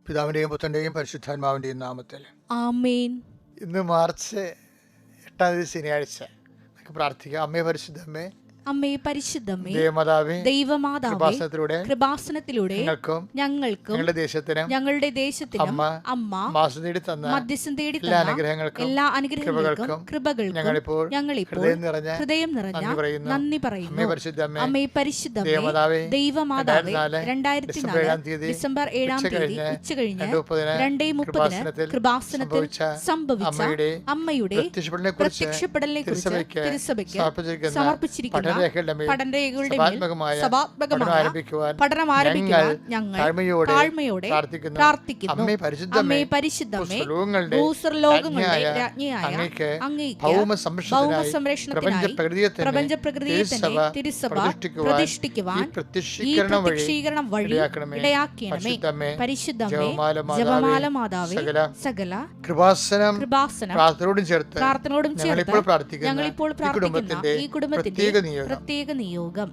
പിതാവിൻ്റെയും പുത്രൻ്റെയും പരിശുദ്ധാത്മാവിൻ്റെയും നാമത്തിൽ ആമേൻ. ഇന്ന് മാർച്ച് 8 ശനിയാഴ്ച. നമുക്ക് പ്രാർത്ഥിക്കാം. അമ്മേ പരിശുദ്ധമ്മേ, അമ്മേ പരിശുദ്ധമേ, ദൈവമാതാവേ, കൃപാസനത്തിലൂടെ ഞങ്ങൾക്കും ഞങ്ങളുടെ ദേശത്തിനും അമ്മ മധ്യസ്ഥം തേടി എല്ലാ അനുഗ്രഹങ്ങൾക്കും കൃപകൾക്കും ഞങ്ങളിപ്പോൾ ഹൃദയം നിറഞ്ഞ നന്ദി പറയുന്നു. അമ്മേ പരിശുദ്ധമേ, ദൈവമാതാവേ, 2004 ഡിസംബർ 7 ഉച്ചകഴിഞ്ഞ് 2:30 കൃപാസനത്തിൽ സംഭവിച്ച അമ്മയുടെ പ്രത്യക്ഷപ്പെടലിനെ കുറിച്ച് തിരുസഭയ്ക്ക് സമർപ്പിച്ചിരിക്കുന്ന പഠനരേഖകളുടെ പഠനം ആരംഭിക്കുവാൻ ഞങ്ങൾ താഴ്മയോടെ പ്രാർത്ഥിക്കുന്നു. അമ്മേ പരിശുദ്ധമേ, ഭൂസ്വർലോകങ്ങളുടെ രാജ്ഞിയായ അങ്ങേയ്ക്ക് ഭൗമസംരക്ഷണത്തിനായി പ്രപഞ്ചപ്രകൃതിയെ തിരുസഭ പ്രതിഷ്ഠിക്കുവാൻ ഈ പ്രത്യക്ഷീകരണം വഴി ഇടയാക്കണമേ. പരിശുദ്ധമേ, ജപമാല മാതാവേ, സകല കൃപാസനം പ്രാർത്ഥനയോടും ചേർത്ത് ഞങ്ങളിപ്പോൾ പ്രാർത്ഥിക്കുന്ന ഈ കുടുംബത്തിന്റെ പ്രത്യേക നിയോഗം.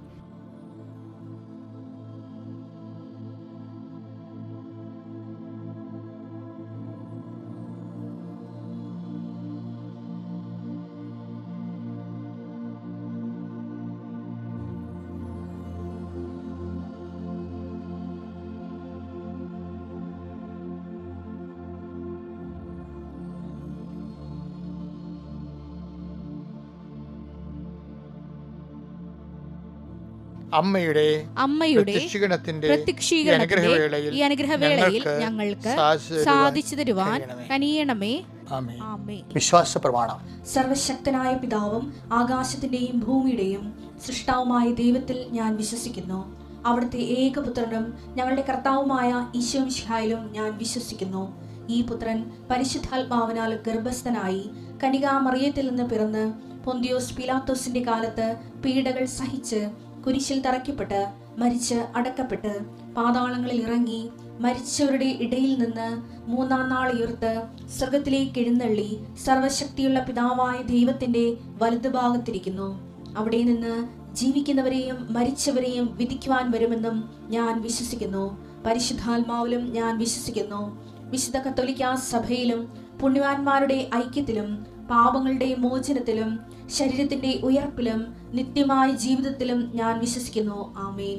അമ്മയുടെ ഈ അനുഗ്രഹവേളയിൽ ഞങ്ങൾക്ക് സാധിച്ചു തരുവാൻ കനിയണമേ. വിശ്വാസ പ്രമാണം. സർവശക്തനായ പിതാവും ആകാശത്തിന്റെയും ഭൂമിയുടെയും സൃഷ്ടാവുമായ ദൈവത്തിൽ ഞാൻ വിശ്വസിക്കുന്നു. അവിടുത്തെ ഏകപുത്രനും ഞങ്ങളുടെ കർത്താവുമായ ഈശോ മിശിഹായിലും ഞാൻ വിശ്വസിക്കുന്നു. ഈ പുത്രൻ പരിശുദ്ധാത്മാവിനാൽ ഗർഭസ്ഥനായി കന്യകാമറിയത്തിൽ നിന്ന് പിറന്ന് പൊന്തിയോസ് പീലാത്തോസിന്റെ കാലത്ത് പീഡകൾ സഹിച്ച് കുരിശിൽ തറയ്ക്കപ്പെട്ട് മരിച്ച് അടക്കപ്പെട്ട് പാതാളങ്ങളിൽ ഇറങ്ങി മരിച്ചവരുടെ ഇടയിൽ നിന്ന് 3-ാം നാൾ ഉയർത്ത് സ്വർഗത്തിലേക്ക് എഴുന്നള്ളി സർവശക്തിയുള്ള പിതാവായ ദൈവത്തിന്റെ വലതുഭാഗത്തിരിക്കുന്നു. അവിടെ നിന്ന് ജീവിക്കുന്നവരെയും മരിച്ചവരെയും വിധിക്കുവാൻ വരുമെന്നും ഞാൻ വിശ്വസിക്കുന്നു. പരിശുദ്ധാത്മാവിലും ഞാൻ വിശ്വസിക്കുന്നു. വിശുദ്ധ കത്തോലിക്കാ സഭയിലും പുണ്യവാന്മാരുടെ ഐക്യത്തിലും പാപങ്ങളുടെ മോചനത്തിലും ശരീരത്തിന്റെ ഉയർപ്പിലും നിത്യമായ ജീവിതത്തിലും ഞാൻ വിശ്വസിക്കുന്നു. ആമേൻ.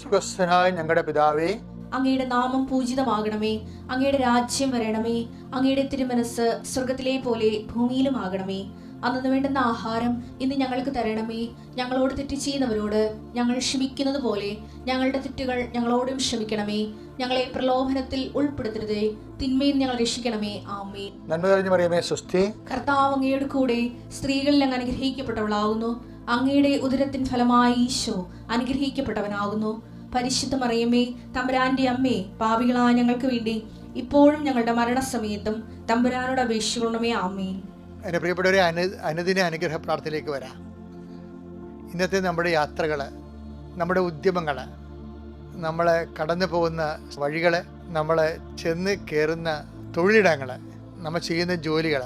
സുഖസ്ഥനായ ഞങ്ങളുടെ പിതാവേ, അങ്ങയുടെ നാമം പൂജിതമാകണമേ. അങ്ങയുടെ രാജ്യം വരണമേ. അങ്ങയുടെ തിരുമനസ് സ്വർഗത്തിലെ പോലെ ഭൂമിയിലും ആകണമേ. അന്നു വേണ്ടുന്ന ആഹാരം ഇന്ന് ഞങ്ങൾക്ക് തരണമേ. ഞങ്ങളോട് തെറ്റ് ചെയ്യുന്നവരോട് ഞങ്ങൾ ക്ഷമിക്കുന്നത് പോലെ ഞങ്ങളുടെ തെറ്റുകൾ ഞങ്ങളോടും ക്ഷമിക്കണമേ. ഞങ്ങളെ പ്രലോഭനത്തിൽ ഉൾപ്പെടുത്തരുതേ, തിന്മയിൽ ഞങ്ങൾ രക്ഷിക്കണമേ. ആമേൻ. നന്മ നിറഞ്ഞ മറിയമേ, സ്വസ്തി. കർത്താവ് അങ്ങയുടെ കൂടെ സ്ത്രീകളിൽ അങ്ങ് അനുഗ്രഹിക്കപ്പെട്ടവളാകുന്നു. അങ്ങയുടെ ഉദരത്തിൻ ഫലമായി ഈശോ അനുഗ്രഹിക്കപ്പെട്ടവനാകുന്നു. പരിശുദ്ധ മറിയമേ, തമ്പുരാന്റെ അമ്മേ, പാപികളായ ഞങ്ങൾക്ക് വേണ്ടി ഇപ്പോഴും ഞങ്ങളുടെ മരണസമയത്തും തമ്പുരാനോട് അപേക്ഷിക്കണമേ. ആമേൻ. എൻ്റെ പ്രിയപ്പെട്ടവരെ, അനുദിന അനുഗ്രഹ പ്രാർത്ഥനയിലേക്ക് വരാം. ഇന്നത്തെ നമ്മുടെ യാത്രകൾ, നമ്മുടെ ഉദ്യമങ്ങൾ, നമ്മൾ കടന്നു പോകുന്ന വഴികൾ, നമ്മൾ ചെന്ന് കയറുന്ന തൊഴിലിടങ്ങൾ, നമ്മൾ ചെയ്യുന്ന ജോലികൾ,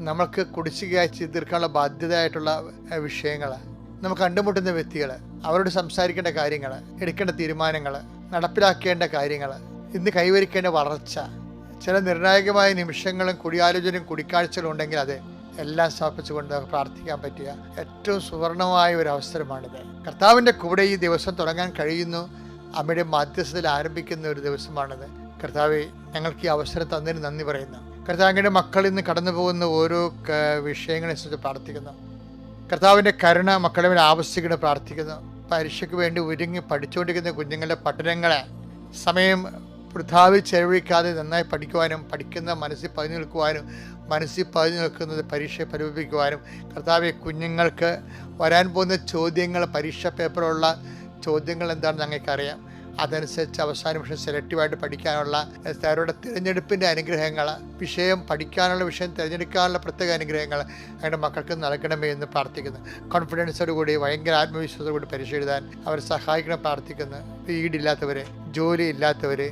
നമുക്ക് കുടിശ്ശികയായി തീർക്കാനുള്ള ബാധ്യതയായിട്ടുള്ള വിഷയങ്ങൾ, നമുക്ക് കണ്ടുമുട്ടുന്ന വ്യക്തികൾ, അവരോട് സംസാരിക്കേണ്ട കാര്യങ്ങൾ, എടുക്കേണ്ട തീരുമാനങ്ങൾ, നടപ്പിലാക്കേണ്ട കാര്യങ്ങൾ, ഇന്ന് കൈവരിക്കേണ്ട വളർച്ച, ചില നിർണായകമായ നിമിഷങ്ങളും കൂടിയാലോചനയും കൂടിക്കാഴ്ചകളും ഉണ്ടെങ്കിൽ അത് എല്ലാം സമർപ്പിച്ചുകൊണ്ട് പ്രാർത്ഥിക്കാൻ പറ്റിയ ഏറ്റവും സുവർണമായ ഒരു അവസരമാണിത്. കർത്താവിൻ്റെ കൂടെ ഈ ദിവസം തുടങ്ങാൻ കഴിയുന്നു. അമ്മയുടെ മധ്യസ്ഥതയിൽ ആരംഭിക്കുന്ന ഒരു ദിവസമാണിത്. കർത്താവെ, ഞങ്ങൾക്ക് ഈ അവസരം തന്നതിന് നന്ദി പറയുന്നു. കർത്താവ്, അങ്ങയുടെ മക്കൾ ഇന്ന് കടന്നു പോകുന്ന ഓരോ വിഷയങ്ങളെ കുറിച്ച് പ്രാർത്ഥിക്കുന്നു. കർത്താവിൻ്റെ കരുണ മക്കളെ മേൽ ആവശ്യിക്കണം പ്രാർത്ഥിക്കുന്നു. പരീക്ഷയ്ക്ക് വേണ്ടി ഒരുങ്ങി പഠിച്ചുകൊണ്ടിരിക്കുന്ന കുഞ്ഞുങ്ങളുടെ പഠനങ്ങളെ സമയം വൃഥാവിൽ ചെലവഴിക്കാതെ നന്നായി പഠിക്കുവാനും, പഠിക്കുന്ന മനസ്സിൽ പതിഞ്ഞു നിൽക്കുവാനും, മനസ്സിൽ പതിഞ്ഞു നിൽക്കുന്നത് പരീക്ഷയെ പരിപാലിക്കുവാനും, കർത്താവെ, കുഞ്ഞുങ്ങൾക്ക് വരാൻ പോകുന്ന ചോദ്യങ്ങൾ, പരീക്ഷാ പേപ്പറുള്ള ചോദ്യങ്ങൾ എന്താണെന്ന് ഞങ്ങൾക്കറിയാം. അതനുസരിച്ച് അവസാന നിമിഷം സെലക്റ്റീവായിട്ട് പഠിക്കാനുള്ള അവരുടെ തിരഞ്ഞെടുപ്പിൻ്റെ അനുഗ്രഹങ്ങൾ, വിഷയം പഠിക്കാനുള്ള വിഷയം തിരഞ്ഞെടുക്കാനുള്ള പ്രത്യേക അനുഗ്രഹങ്ങൾ അവരുടെ മക്കൾക്ക് നൽകണമേ എന്ന് പ്രാർത്ഥിക്കുന്നു. കോൺഫിഡൻസോടുകൂടി, ഭയങ്കര ആത്മവിശ്വാസത്തോടുകൂടി പരീക്ഷ എഴുതാൻ അവരെ സഹായിക്കണം പ്രാർത്ഥിക്കുന്നു. വീടില്ലാത്തവർ, ജോലി ഇല്ലാത്തവർ,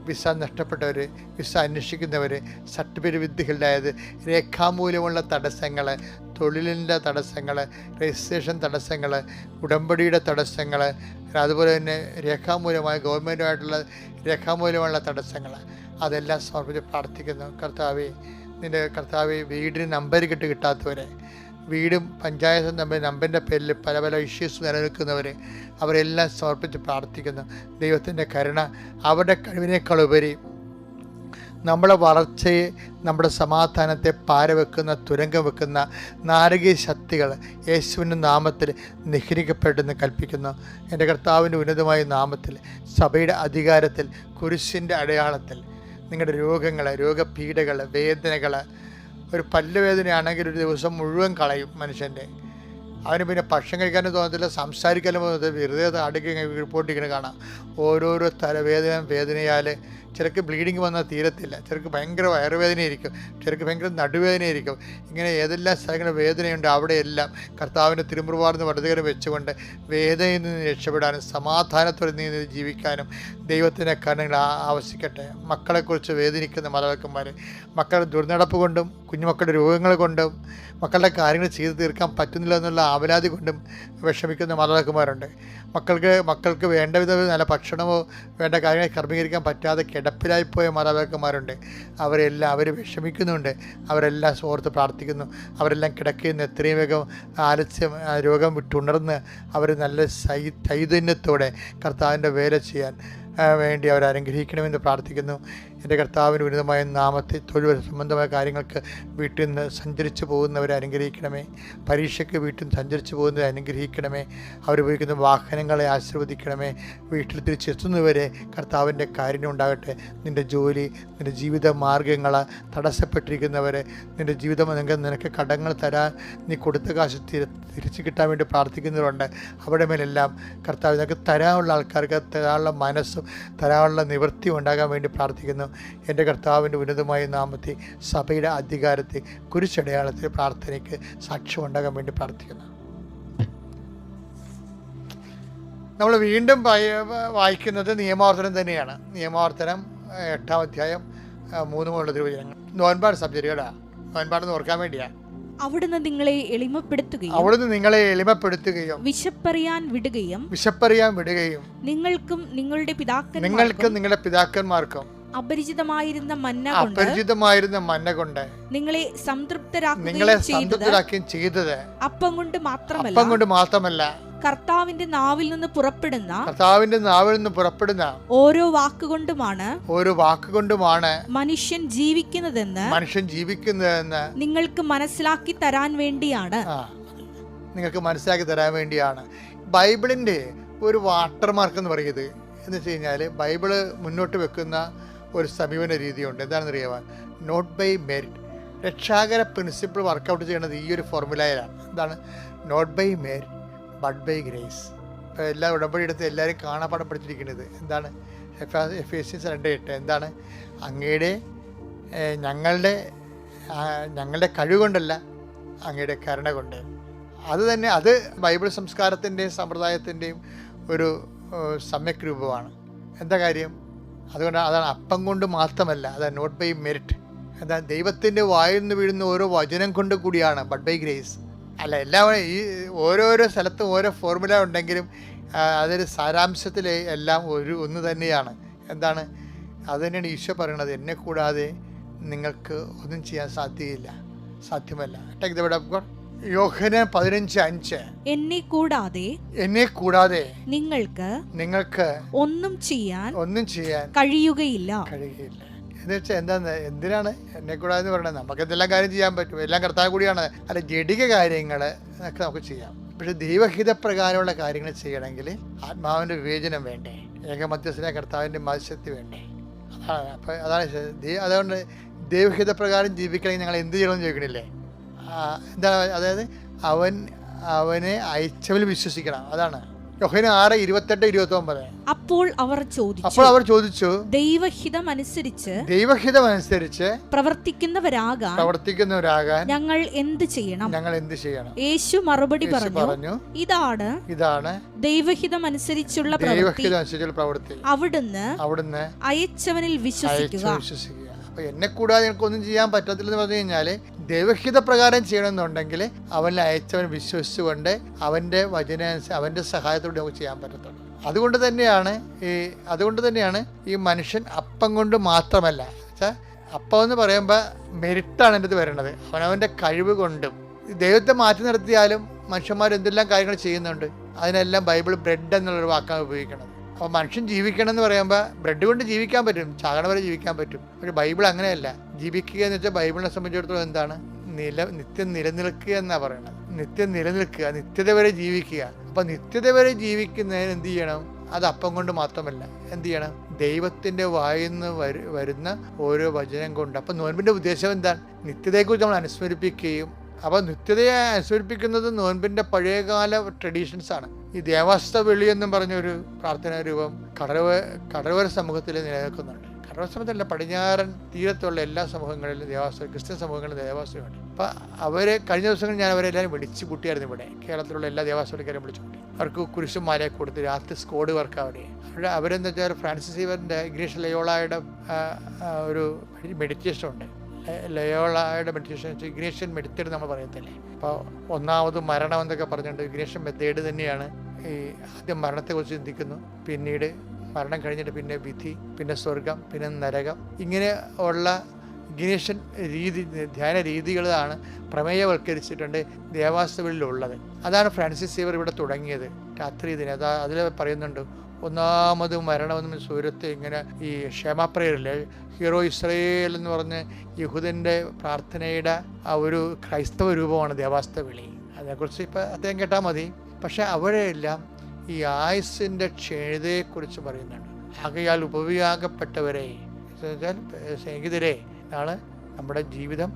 വിസ നഷ്ടപ്പെട്ടവർ, വിസ അന്വേഷിക്കുന്നവർ, സർട്ടിഫിക്കറ്റ് വിദ്യകളിലായത്, രേഖാമൂലമുള്ള തടസ്സങ്ങൾ, തൊഴിലിൻ്റെ തടസ്സങ്ങൾ, രജിസ്ട്രേഷൻ തടസ്സങ്ങൾ, ഉടമ്പടിയുടെ തടസ്സങ്ങൾ, അതുപോലെ തന്നെ രേഖാമൂലമായ ഗവൺമെൻറ്റുമായിട്ടുള്ള രേഖാമൂലമുള്ള തടസ്സങ്ങൾ, അതെല്ലാം സമർപ്പിച്ച് പ്രാർത്ഥിക്കുന്നു. കർത്താവേ വീടിന് നമ്പർ കിട്ടാത്തവരെ, വീടും പഞ്ചായത്തും തമ്മിൽ നമ്പറിൻ്റെ പേരിൽ പല പല ഇഷ്യൂസ് നിലനിൽക്കുന്നവർ, അവരെല്ലാം സമർപ്പിച്ച് പ്രാർത്ഥിക്കുന്നു. ദൈവത്തിൻ്റെ കരുണ അവരുടെ കഴിവിനേക്കാളുപരി നമ്മുടെ വളർച്ചയെ, നമ്മുടെ സമാധാനത്തെ പാരവെക്കുന്ന, തുരങ്കം വെക്കുന്ന നാരകീയ ശക്തികൾ യേശുവിൻ്റെ നാമത്തിൽ നിഗ്രഹിക്കപ്പെട്ടെന്ന് കൽപ്പിക്കുന്നു. എൻ്റെ കർത്താവിൻ്റെ ഉന്നതമായ നാമത്തിൽ, സഭയുടെ അധികാരത്തിൽ, കുരിശിൻ്റെ അടയാളത്തിൽ നിങ്ങളുടെ രോഗങ്ങൾ, രോഗപീഠകൾ, വേദനകൾ, ഒരു പല്ലുവേദനയാണെങ്കിൽ ഒരു ദിവസം മുഴുവൻ കളയും മനുഷ്യൻ്റെ. അവന് പിന്നെ ഭക്ഷണം കഴിക്കാനും തോന്നത്തില്ല, സംസാരിക്കാനും തോന്നത്തില്ല, വെറുതെ അടുക്കി റിപ്പോർട്ടിങ്ങനെ കാണാം. ഓരോരോ വേദനയാൽ ചിലർക്ക് ബ്ലീഡിങ് വന്നാൽ തീരത്തില്ല, ചിലർക്ക് ഭയങ്കര വയറുവേദനയായിരിക്കും, ചിലർക്ക് ഭയങ്കര നടുവേദനയായിരിക്കും. ഇങ്ങനെ ഏതെല്ലാം സ്ഥലങ്ങളിൽ വേദനയുണ്ട് അവിടെയെല്ലാം കർത്താവിൻ്റെ തിരുമുറുവാർന്ന് വലതുകരം വെച്ചുകൊണ്ട് വേദനയിൽ നിന്ന് രക്ഷപ്പെടാനും സമാധാനത്തോടെ നീ ജീവിക്കാനും ദൈവത്തിൻ്റെ കാരണങ്ങൾ ആവശ്യിക്കട്ടെ. മക്കളെക്കുറിച്ച് വേദനിക്കുന്ന മാതാപിതാക്കന്മാർ, മക്കളുടെ ദുർനടപ്പ് കൊണ്ടും കുഞ്ഞുമക്കളുടെ രോഗങ്ങൾ കൊണ്ടും മക്കളുടെ കാര്യങ്ങൾ ചെയ്തു തീർക്കാൻ പറ്റുന്നില്ല എന്നുള്ള ആവലാതി കൊണ്ടും വിഷമിക്കുന്ന മാതാപിതാക്കന്മാരുണ്ട്. മക്കൾക്ക് വേണ്ട വിധം നല്ല ഭക്ഷണമോ വേണ്ട കാര്യങ്ങൾ ക്രമീകരിക്കാൻ പറ്റാതെ കിടപ്പിലായിപ്പോയ മാതാപിതാക്കന്മാരുണ്ട്. അവർ വിഷമിക്കുന്നുണ്ട്. അവരെല്ലാം ഓർത്ത് പ്രാർത്ഥിക്കുന്നു. അവരെല്ലാം കിടക്കുന്ന എത്രയും വേഗം രോഗം വിട്ടുണർന്ന് അവർ നല്ല ചൈതന്യത്തോടെ കർത്താവിൻ്റെ വേല ചെയ്യാൻ വേണ്ടി അവർ അനുഗ്രഹിക്കണമെന്ന് പ്രാർത്ഥിക്കുന്നു. എൻ്റെ കർത്താവിന് ഉന്നതമായ നാമത്തിൽ തൊഴിൽ സംബന്ധമായ കാര്യങ്ങൾക്ക് വീട്ടിൽ നിന്ന് സഞ്ചരിച്ചു പോകുന്നവരെ അനുഗ്രഹിക്കണമേ. പരീക്ഷയ്ക്ക് വീട്ടിൽ നിന്ന് സഞ്ചരിച്ചു പോകുന്നവരെ അനുഗ്രഹിക്കണമേ. അവരുപയോഗിക്കുന്ന വാഹനങ്ങളെ ആശീർവദിക്കണമേ. വീട്ടിൽ തിരിച്ചെത്തുന്നവരെ കർത്താവിൻ്റെ കാരുണ്യം ഉണ്ടാകട്ടെ. നിൻ്റെ ജോലി, നിൻ്റെ ജീവിത മാർഗങ്ങൾ തടസ്സപ്പെട്ടിരിക്കുന്നവരെ, നിൻ്റെ ജീവിതം നിനക്ക് കടങ്ങൾ തരാൻ നീ കൊടുത്ത കാശ് തിരിച്ചു കിട്ടാൻ വേണ്ടി പ്രാർത്ഥിക്കുന്നവരുണ്ട്. അവിടെ മേലെല്ലാം കർത്താവ് നിനക്ക് തരാനുള്ള ആൾക്കാർക്ക് തരാനുള്ള മനസ്സും തരാനുള്ള നിവൃത്തി ഉണ്ടാകാൻ വേണ്ടി പ്രാർത്ഥിക്കുന്നു. എൻ്റെ കർത്താവിൻ്റെ ഉന്നതമായ നാമത്തിൽ, സഭയുടെ അധികാരത്തിൽ, കുരിശടയാളത്തിൽ പ്രാർത്ഥനയ്ക്ക് സാക്ഷ്യം ഉണ്ടാകാൻ വേണ്ടി പ്രാർത്ഥിക്കുന്നു. നമ്മൾ വീണ്ടും വായിക്കുന്നത് നിയമാവർത്തനം തന്നെയാണ്. നിയമാവർത്തനം 8-ാം അധ്യായം 3 മുതലുള്ള തിരുവചനങ്ങൾ. നോൻപാട് സബ്ജക്റ്റുകളാ, നോൻപാടെന്ന് ഓർക്കാൻ വേണ്ടിയാ. അവിടുന്ന് നിങ്ങളെ എളിമപ്പെടുത്തുകയും വിശപ്പറിയാൻ വിടുകയും നിങ്ങൾക്കും നിങ്ങളുടെ പിതാക്കന്മാർക്കും അപരിചിതമായിരുന്ന മന്ന കൊണ്ട് നിങ്ങളെ സംതൃപ്തരാക്കുകയും ചെയ്തത് അപ്പം കൊണ്ട് മാത്രമല്ല കർത്താവിന്റെ നാവിൽ നിന്ന് പുറപ്പെടുന്ന ഓരോ വാക്കുകൊണ്ടുമാണ് മനുഷ്യൻ ജീവിക്കുന്നതെന്ന് നിങ്ങൾക്ക് മനസ്സിലാക്കി തരാൻ വേണ്ടിയാണ്. ബൈബിളിന്റെ ഒരു വാട്ടർമാർക്ക് എന്ന് പറയുന്നത് എന്ന് വെച്ച് കഴിഞ്ഞാൽ, ബൈബിള് മുന്നോട്ട് വെക്കുന്ന ഒരു സമീപന രീതിയുണ്ട്. എന്താണെന്ന് അറിയാമോ? Not by merit. രക്ഷാകര പ്രിൻസിപ്പിൾ വർക്കൗട്ട് ചെയ്യേണ്ടത് ഈ ഒരു ഫോർമുലയിലാണ്. എന്താണ്? Not by merit but by grace. ഇപ്പോൾ എല്ലാ ഉടമ്പടി എടുത്ത് എല്ലാവരും കാണാപ്പാടം പഠിച്ചിരിക്കുന്നത് എന്താണ്? എഫേസ്യൻസ് 2:8 എന്താണ്? അങ്ങയുടെ ഞങ്ങളുടെ കഴിവ് കൊണ്ടല്ല, അങ്ങയുടെ കരുണ കൊണ്ട്. അത് തന്നെ, അത് ബൈബിൾ സംസ്കാരത്തിൻ്റെയും സമ്പ്രദായത്തിൻ്റെയും ഒരു സമ്യക് രൂപമാണ്. എന്താ കാര്യം? അതുകൊണ്ട് അതാണ് അപ്പം കൊണ്ട് മാത്രമല്ല, അതാണ് നോട്ട് ബൈ മെരിറ്റ്. എന്താ? ദൈവത്തിൻ്റെ വായിൽ നിന്ന് വീഴുന്ന ഓരോ വചനം കൊണ്ട് കൂടിയാണ്, ബട്ട് ബൈ ഗ്രേസ് അല്ല. എല്ലാവരും ഈ ഓരോരോ സ്ഥലത്തും ഓരോ ഫോർമുല ഉണ്ടെങ്കിലും അതൊരു സാരാംശത്തിൽ എല്ലാം ഒന്ന് തന്നെയാണ്. എന്താണ്? അത് തന്നെയാണ് ഈശോ പറയണത്, എന്നെ കൂടാതെ നിങ്ങൾക്ക് ഒന്നും ചെയ്യാൻ സാധ്യമല്ല. Take the word of God. Yohannan 15:5 എന്നെ കൂടാതെ നിങ്ങൾക്ക് ഒന്നും ചെയ്യാൻ കഴിയുകയില്ല. എന്ന് വെച്ചാൽ എന്തിനാണ് എന്നെ കൂടാതെ എന്ന് പറയുന്നത്? നമുക്ക് എന്തെല്ലാം കാര്യം ചെയ്യാൻ പറ്റും, എല്ലാം കർത്താവ് കൂടിയാണ്. അല്ല, ജഡിക കാര്യങ്ങൾ ഒക്കെ നമുക്ക് ചെയ്യാം. പക്ഷെ ദൈവഹിതപ്രകാരമുള്ള കാര്യങ്ങൾ ചെയ്യണമെങ്കിൽ ആത്മാവിൻ്റെ വിവേചനം വേണ്ടേ, ഏകമധ്യസ്ഥനായ കർത്താവിൻ്റെ മത്സ്യത്തിൽ വേണ്ടേ? അതുകൊണ്ട് ദൈവഹിതപ്രകാരം ജീവിക്കണമെങ്കിൽ ഞങ്ങൾ എന്ത് ചെയ്യണമെന്ന് ചോദിക്കണില്ലേ? എന്താണ്? അതായത് അവനെ അയച്ചവരിൽ വിശ്വസിക്കണം. അതാണ് യോഹന്നാൻ 6:28-29. അപ്പോൾ അവർ ചോദിച്ചു, ദൈവഹിതമനുസരിച്ച് പ്രവർത്തിക്കുന്നവരാകാൻ ഞങ്ങൾ എന്ത് ചെയ്യണം? യേശു മറുപടി പറഞ്ഞു, ഇതാണ് ദൈവഹിതമനുസരിച്ചുള്ള പ്രവൃത്തി. അവിടുന്ന് അയച്ചവനിൽ വിശ്വസിക്കുക. അപ്പൊ എന്നെ കൂടാതെ എനിക്കൊന്നും ചെയ്യാൻ പറ്റത്തില്ലെന്ന് പറഞ്ഞു കഴിഞ്ഞാല് ദൈവഹിത പ്രകാരം ചെയ്യണമെന്നുണ്ടെങ്കിൽ അവനിൽ അയച്ചവൻ വിശ്വസിച്ചുകൊണ്ട് അവന്റെ അവന്റെ സഹായത്തോടെ നമുക്ക് ചെയ്യാൻ പറ്റത്തുള്ളൂ. അതുകൊണ്ട് തന്നെയാണ് ഈ മനുഷ്യൻ അപ്പം കൊണ്ട് മാത്രമല്ല, അപ്പം എന്ന് പറയുമ്പോൾ മെരിറ്റാണ് എൻ്റെ അടുത്ത് വരേണ്ടത്. അവനവൻ്റെ കഴിവ് കൊണ്ടും ദൈവത്തെ മാറ്റി നിർത്തിയാലും മനുഷ്യന്മാർ എന്തെല്ലാം കാര്യങ്ങൾ ചെയ്യുന്നുണ്ട്. അതിനെല്ലാം ബൈബിൾ ബ്രെഡ് എന്നുള്ളൊരു വാക്കാണ് ഉപയോഗിക്കുന്നത്. അപ്പോൾ മനുഷ്യൻ ജീവിക്കണം എന്ന് പറയുമ്പോൾ ബ്രെഡ് കൊണ്ട് ജീവിക്കാൻ പറ്റും, ചാകണ വരെ ജീവിക്കാൻ പറ്റും. പക്ഷെ ബൈബിൾ അങ്ങനെയല്ല. ജീവിക്കുക എന്ന് വെച്ചാൽ ബൈബിളിനെ സംബന്ധിച്ചിടത്തോളം എന്താണ്? നിത്യം നിലനിൽക്കുക എന്നാണ് പറയുന്നത്. നിത്യം നിലനിൽക്കുക, നിത്യത വരെ ജീവിക്കുക. അപ്പം നിത്യത വരെ ജീവിക്കുന്നതിന് എന്ത് ചെയ്യണം? അത് അപ്പം കൊണ്ട് മാത്രമല്ല, എന്ത് ചെയ്യണം? ദൈവത്തിൻ്റെ വായിന്ന് വരുന്ന ഓരോ വചനം കൊണ്ട്. അപ്പം നോൻപിൻ്റെ ഉദ്ദേശം എന്താണ്? നിത്യതയെക്കുറിച്ച് നമ്മൾ അനുസ്മരിപ്പിക്കുകയും, അപ്പോൾ നിത്യതയെ അനുസ്മരിപ്പിക്കുന്നത് നോൻപിൻ്റെ പഴയകാല ട്രഡീഷൻസാണ്. ഈ ദേവാസ്ത വെളി എന്നും പറഞ്ഞൊരു പ്രാർത്ഥനാ രൂപം കടലോര സമൂഹത്തിൽ നിലനിൽക്കുന്നുണ്ട്. കടലോര സമൂഹത്തിലല്ല, പടിഞ്ഞാറൻ തീരത്തുള്ള എല്ലാ സമൂഹങ്ങളിലും ക്രിസ്ത്യൻ സമൂഹങ്ങളിലും ദേവാസ്തമുണ്ട്. അപ്പം അവരെ കഴിഞ്ഞ ദിവസങ്ങളിൽ ഞാൻ അവരെല്ലാവരും വിളിച്ചു കൂട്ടിയായിരുന്നു. ഇവിടെ കേരളത്തിലുള്ള എല്ലാ ദേവാസ്വക്കാരെയും വിളിച്ചു കൂട്ടി. അവർക്ക് കുരിശുമാലയെ കൊടുത്ത് രാത്രി സ്കോഡ് വർക്ക് അവരെന്ന് വെച്ചാൽ ഫ്രാൻസിസ് സേവ്യറിൻ്റെ ഇഗ്നേഷ്യസ് ലയോളയുടെ ഒരു മെഡിറ്റേഷൻ ഉണ്ട്. ലയോളയുടെ മെഡിറ്റേഷൻ ഇഗ്നേഷ്യൻ മെഡിറ്റേഡ് നമ്മൾ പറയത്തില്ലേ. അപ്പോൾ ഒന്നാമത് മരണം എന്നൊക്കെ പറഞ്ഞിട്ടുണ്ട്. ഇഗ്നേഷ്യൻ മെത്തേഡ് തന്നെയാണ്. ഈ ആദ്യം മരണത്തെക്കുറിച്ച് ചിന്തിക്കുന്നു, പിന്നീട് മരണം കഴിഞ്ഞിട്ട് പിന്നെ വിധി, പിന്നെ സ്വർഗം, പിന്നെ നരകം. ഇങ്ങനെ ഉള്ള ഇഗ്നേഷ്യൻ ധ്യാന രീതികളാണ് പ്രമേയവൽക്കരിച്ചിട്ടുണ്ട് ദേവാസ്തകളിലുള്ളത്. അതാണ് ഫ്രാൻസിസ് സേവ്യർ ഇവിടെ തുടങ്ങിയത്. രാത്രി ഇതിന് അതിൽ പറയുന്നുണ്ട്, ഒന്നാമത് മരണമെന്ന് സൂര്യത്തെ ഇങ്ങനെ ഈ ക്ഷേമ പ്രേയറില്ലേ, ഹീറോ ഇസ്രയേൽ എന്ന് പറഞ്ഞ് യഹൂദൻ്റെ പ്രാർത്ഥനയുടെ ആ ഒരു ക്രൈസ്തവ രൂപമാണ് ദേവാസ്ത വിളി. അതിനെക്കുറിച്ച് ഇപ്പം അദ്ദേഹം കേട്ടാൽ മതി. പക്ഷെ അവിടെയെല്ലാം ഈ ആയുസിൻ്റെ ക്ഷീണതയെക്കുറിച്ച് പറയുന്നുണ്ട്. ആകയാൽ ഉപവിയാകപ്പെട്ടവരെ, സ്നേഹിതരെ, നാളെ നമ്മുടെ ജീവിതം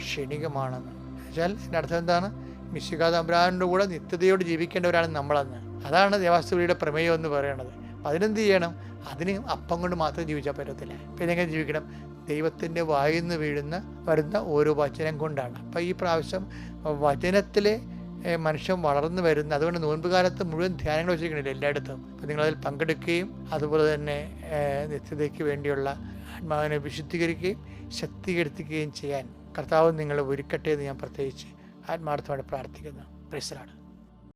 ക്ഷണികമാണെന്ന് വെച്ചാൽ എൻ്റെ അർത്ഥം എന്താണ്? മിശിഹാ തമ്പുരാൻ്റെ കൂടെ നിത്യതയോട് ജീവിക്കേണ്ടവരാണ് നമ്മളെന്ന്. അതാണ് ദേവാസ്തവിളിയുടെ പ്രമേയം എന്ന് പറയുന്നത്. അപ്പം അതിനെന്ത് ചെയ്യണം? അതിന് അപ്പം കൊണ്ട് മാത്രം ജീവിച്ചാൽ പറ്റത്തില്ല. പിന്നെ എങ്ങനെ ജീവിക്കണം? ദൈവത്തിൻ്റെ വായിന്ന് വരുന്ന ഓരോ വചനം കൊണ്ടാണ്. അപ്പം ഈ പ്രാവശ്യം വചനത്തിൽ മനുഷ്യൻ വളർന്നു വരുന്ന, അതുകൊണ്ട് നോൻപ് കാലത്ത് മുഴുവൻ ധ്യാനങ്ങൾ വെച്ചിരിക്കണില്ല എല്ലായിടത്തും. അപ്പം നിങ്ങളതിൽ പങ്കെടുക്കുകയും അതുപോലെ തന്നെ നിത്യതയ്ക്ക് വേണ്ടിയുള്ള ആത്മാവിനെ വിശുദ്ധീകരിക്കുകയും ശക്തീകരിക്കുകയും ചെയ്യാൻ കർത്താവ് നിങ്ങളെ ഒരുക്കട്ടെ എന്ന് ഞാൻ പ്രത്യേകിച്ച് ആത്മാർത്ഥമായിട്ട് പ്രാർത്ഥിക്കുന്നു. Praise the Lord.